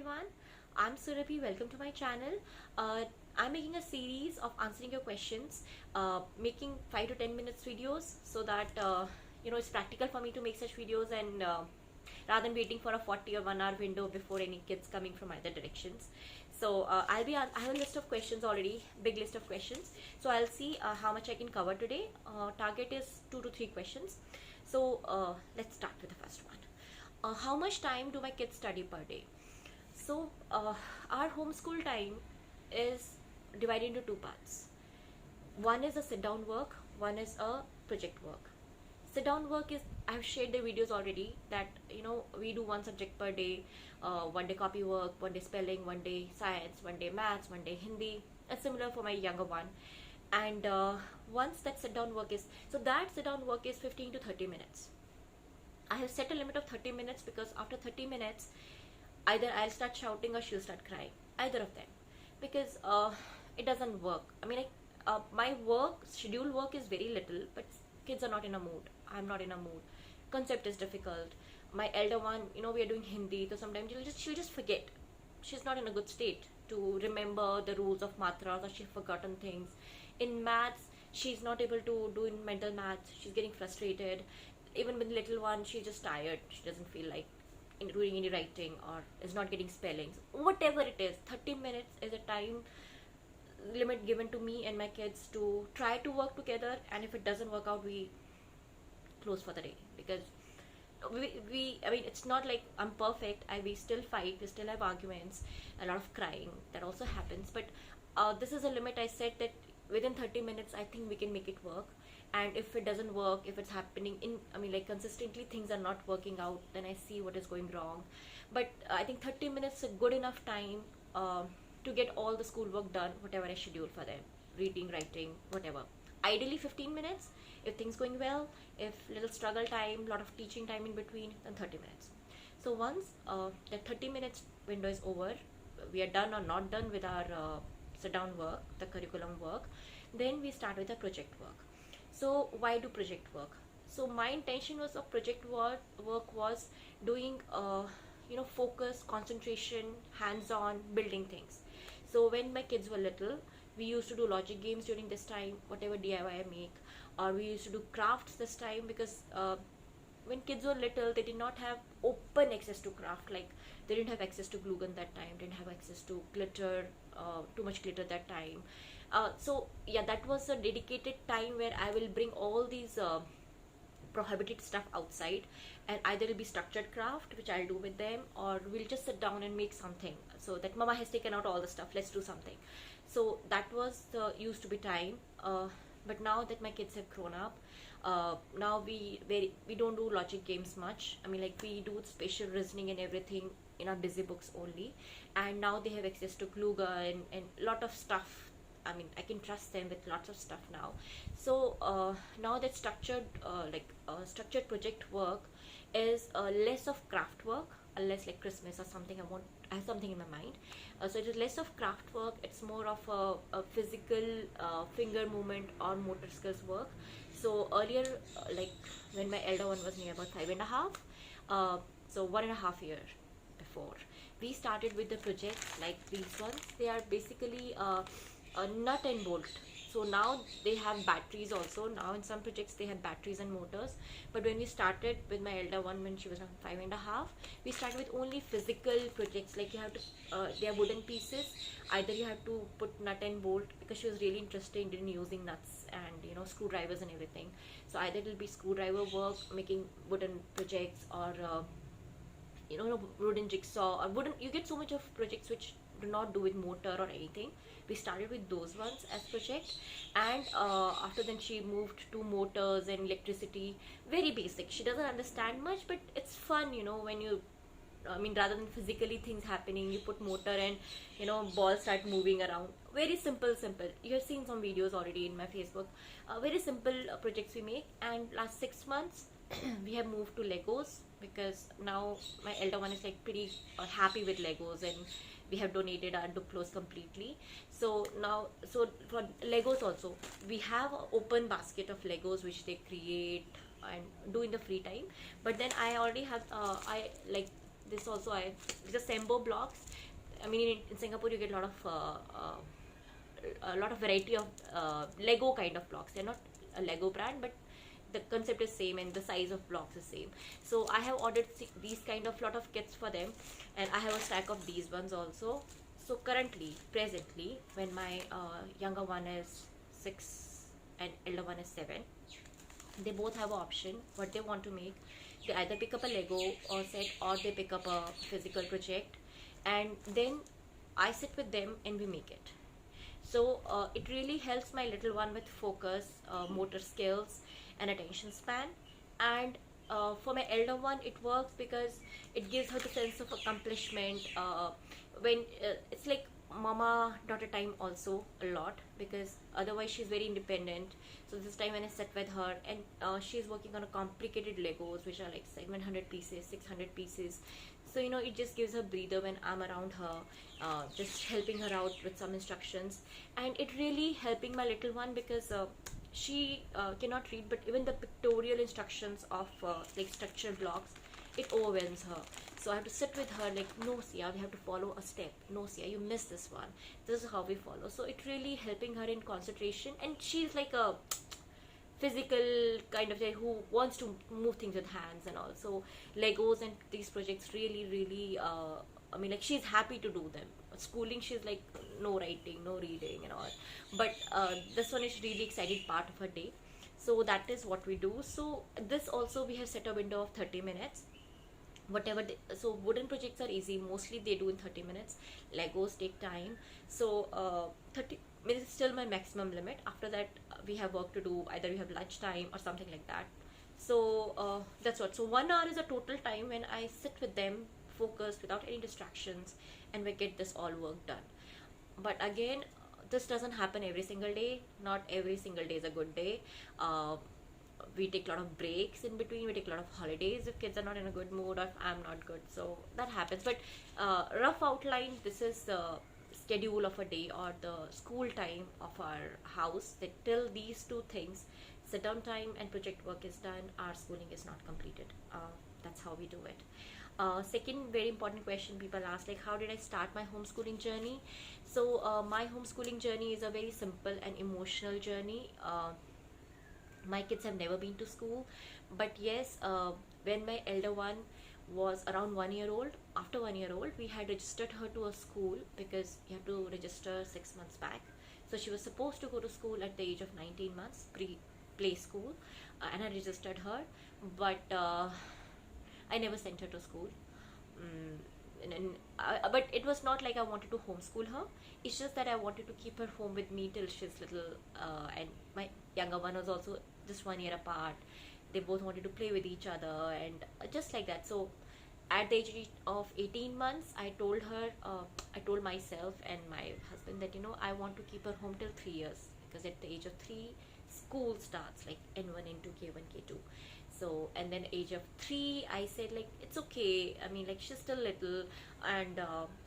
everyone, I'm Surabhi. Welcome to my channel. I'm making a series of answering your questions, making 5 to 10 minutes videos so that it's practical for me to make such videos and rather than waiting for a 40 or 1 hour window before any kids coming from either directions. So I have a list of questions already, big list of questions. So I'll see how much I can cover today. Target is 2 to 3 questions. So let's start with the first one. How much time do my kids study per day? So our homeschool time is divided into two parts. One is a sit down work, one is a project work. Sit down work is, I have shared the videos already that we do one subject per day, 1 day copy work, 1 day spelling, 1 day science, 1 day maths, 1 day Hindi. It's similar for my younger one. And once that sit down work is, so that sit down work is 15 to 30 minutes. I have set a limit of 30 minutes because after 30 minutes, either I'll start shouting or she'll start crying. Either of them. Because it doesn't work. I mean, my scheduled work is very little, but kids are not in a mood. I'm not in a mood. Concept is difficult. My elder one, we are doing Hindi, so sometimes she'll just forget. She's not in a good state to remember the rules of matras, or she's forgotten things. In maths, she's not able to do in mental maths. She's getting frustrated. Even with the little one, she's just tired. She doesn't feel like doing any writing or is not getting spellings. Whatever it is, 30 minutes is a time limit given to me and my kids to try to work together, and if it doesn't work out, we close for the day. Because I mean, it's not like I'm perfect. We still fight, we still have arguments, a lot of crying, that also happens. But this is a limit I set, that within 30 minutes I think we can make it work. And if it doesn't work, if it's happening consistently things are not working out, then I see what is going wrong. But I think 30 minutes is a good enough time to get all the schoolwork done, whatever I schedule for them, reading, writing, whatever. Ideally 15 minutes if things going well. If little struggle time, lot of teaching time in between, then 30 minutes. So once the 30 minutes window is over, we are done or not done with our sit down work, the curriculum work, then we start with the project work. So why do project work? So my intention was of project work was doing focus, concentration, hands-on, building things. So when my kids were little, we used to do logic games during this time, whatever DIY I make, or we used to do crafts this time, because when kids were little, they did not have open access to craft. Like, they didn't have access to glue gun that time, didn't have access to glitter, too much glitter that time. So yeah, that was a dedicated time where I will bring all these prohibited stuff outside, and either it'll be structured craft, which I'll do with them, or we'll just sit down and make something. So that mama has taken out all the stuff, let's do something. So that was the used to be time. But now that my kids have grown up, now we don't do logic games much. I mean, like, we do spatial reasoning and everything in our busy books only. And now they have access to glue gun and lot of stuff. I mean, I can trust them with lots of stuff now. So now that structured project work is less of craft work, unless like Christmas or something, I have something in my mind. So it is less of craft work, it's more of a physical finger movement or motor skills work. So earlier, like when my elder one was near about 5.5, so 1.5 years before, we started with the projects like these ones. They are basically a nut and bolt. So now they have batteries also. Now in some projects they have batteries and motors. But when we started with my elder one, when she was around 5.5, we started with only physical projects. Like, you have to, they are wooden pieces. Either you have to put nut and bolt, because she was really interested in using nuts and screwdrivers and everything. So either it will be screwdriver work, making wooden projects, or wooden jigsaw, or wooden. You get so much of projects which do not do with motor or anything. We started with those ones as project, and after then she moved to motors and electricity. Very basic. She doesn't understand much, but it's fun, when you, I mean, rather than physically things happening, you put motor and balls start moving around. Very simple. You have seen some videos already in my Facebook. Very simple projects we make. And last 6 months we have moved to Legos, because now my elder one is like pretty happy with Legos, and we have donated our Duplos completely. So now, so for Legos also, we have an open basket of Legos which they create and do in the free time. But then I already have This also these are Sembo blocks. I mean, in Singapore you get a lot of variety of Lego kind of blocks. They're not a Lego brand, but the concept is same and the size of blocks is same. So I have ordered these kind of lot of kits for them, and I have a stack of these ones also. So presently, when my younger one is 6 and elder one is 7, they both have an option what they want to make. They either pick up a Lego or set, or they pick up a physical project, and then I sit with them and we make it. So it really helps my little one with focus, motor skills, and attention span. And for my elder one, it works because it gives her the sense of accomplishment. When it's like mama daughter time also a lot, because otherwise she's very independent. So this time when I sat with her, and she's working on a complicated Legos which are like 700 pieces, 600 pieces. So it just gives her breather when I'm around her, just helping her out with some instructions. And it really helping my little one because she cannot read, but even the pictorial instructions of like structured blocks, it overwhelms her. So I have to sit with her like, no Sia, we have to follow a step. No Sia, you missed this one. This is how we follow. So it really helping her in concentration, and she's like a physical kind of guy who wants to move things with hands and all. So Legos and these projects really I mean, like, she's happy to do them. Schooling, she's like, no writing, no reading and all, but this one is really excited part of her day. So that is what we do. So this also we have set a window of 30 minutes, whatever so wooden projects are easy, mostly they do in 30 minutes. Legos take time. So 30 minutes is still my maximum limit. After that we have work to do, either we have lunch time or something like that. So that's what. So 1 hour is a total time when I sit with them, focused, without any distractions, and we get this all work done. But again, this doesn't happen every single day. Not every single day is a good day. We take a lot of breaks in between. We take a lot of holidays if kids are not in a good mood or if I'm not good. So that happens. But rough outline, this is the schedule of a day or the school time of our house. That till these two things, sit down time and project work is done, our schooling is not completed. That's how we do it. Second very important question people ask, like, how did I start my homeschooling journey? So my homeschooling journey is a very simple and emotional journey. My kids have never been to school, but yes, when my elder one was around 1 year old, after 1 year old, we had registered her to a school, because you have to register 6 months back. So she was supposed to go to school at the age of 19 months, play school, and I registered her, but I never sent her to school. But it was not like I wanted to homeschool her. It's just that I wanted to keep her home with me till she's little, and my younger one was also just 1 year apart. They both wanted to play with each other, and just like that. So at the age of 18 months, I told her, I told myself and my husband that I want to keep her home till 3 years, because at the age of 3 school starts, like N1, N2, K1, K2. So, and then age of 3, I said, like, it's okay. I mean, like, she's still little, and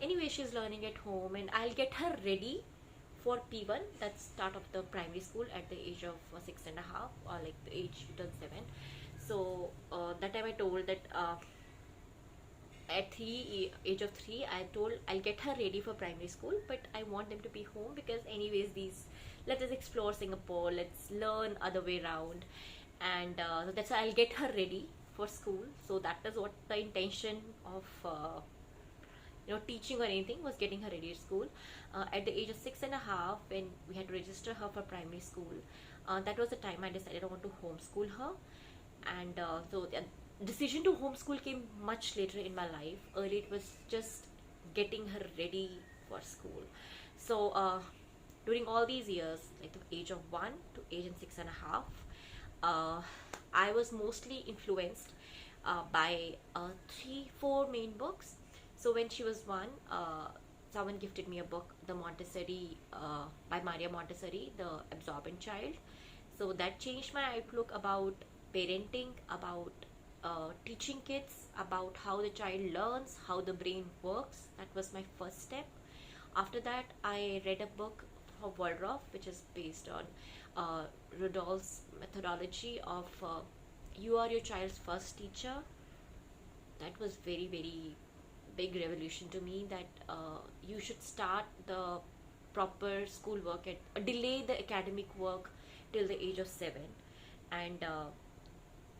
anyway, she's learning at home, and I'll get her ready for P1, that's start of the primary school, at the age of 6.5, or like the age she turns 7. So that time I told that at age of 3, I told I'll get her ready for primary school, but I want them to be home, because anyways, let us explore Singapore, let's learn other way around. And so that's why I'll get her ready for school. So that is what the intention of teaching or anything was, getting her ready at school. At the age of 6.5, when we had to register her for primary school, that was the time I decided I want to homeschool her. And so the decision to homeschool came much later in my life. Early it was just getting her ready for school. So during all these years, like the age of 1 to age of 6.5, I was mostly influenced by 3-4 main books. So when she was 1, someone gifted me a book, The Montessori, by Maria Montessori, The Absorbent Child. So that changed my outlook about parenting, about teaching kids, about how the child learns, how the brain works. That was my first step. After that, I read a book of Waldorf, which is based on Rudolph's methodology of you are your child's first teacher. That was very big revolution to me that you should start the proper school work at delay the academic work till the age of 7. And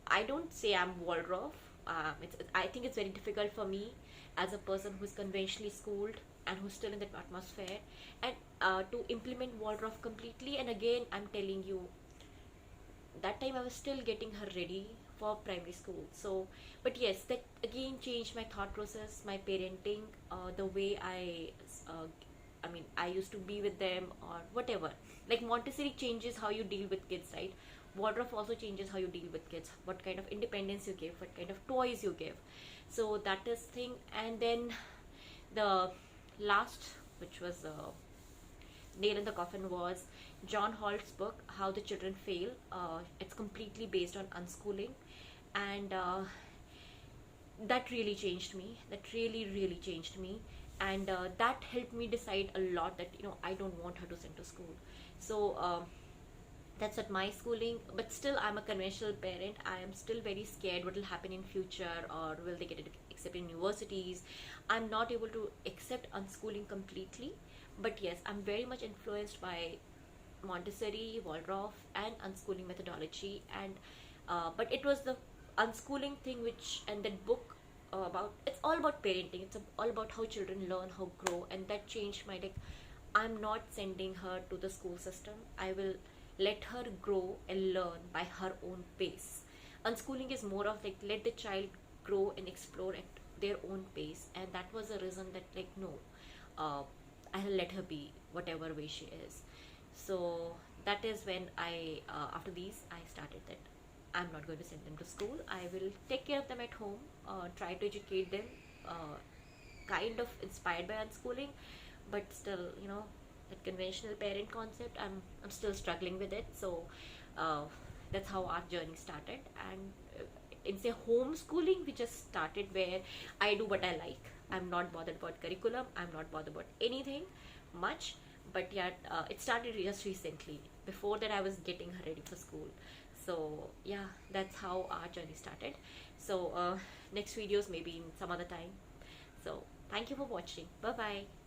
I don't say I'm Waldorf. I think it's very difficult for me as a person who's conventionally schooled and who's still in that atmosphere, and to implement Waldorf completely. And again, I'm telling you, that time I was still getting her ready for primary school. So, but yes, that again changed my thought process, my parenting, the way I mean, I used to be with them or whatever. Like Montessori changes how you deal with kids, right? Waldorf also changes how you deal with kids, what kind of independence you give, what kind of toys you give. So that is thing. And then the last, which was nail in the coffin, was John Holt's book, How the Children Fail. It's completely based on unschooling, and that really changed me. That really changed me, and that helped me decide a lot that I don't want her to send to school. So that's at my schooling, but still I'm a conventional parent. I am still very scared what will happen in future, or will they get accepted in universities. I'm not able to accept unschooling completely, but yes, I'm very much influenced by Montessori, Waldorf, and unschooling methodology. And but it was the unschooling thing which, and that book about, it's all about parenting, it's all about how children learn, how grow, and that changed my, like, I'm not sending her to the school system. I will let her grow and learn by her own pace. Unschooling is more of like, let the child grow and explore at their own pace, and that was a reason that, like, no, I'll let her be whatever way she is. So that is when I after these I started that I'm not going to send them to school. I will take care of them at home, try to educate them, kind of inspired by unschooling, but still, that conventional parent concept, I'm still struggling with it. So that's how our journey started. And in say homeschooling, we just started where I do what I like. I'm not bothered about curriculum, I'm not bothered about anything much. But yeah, it started just recently. Before that I was getting her ready for school. So yeah, that's how our journey started. So next videos maybe in some other time. So thank you for watching. Bye bye.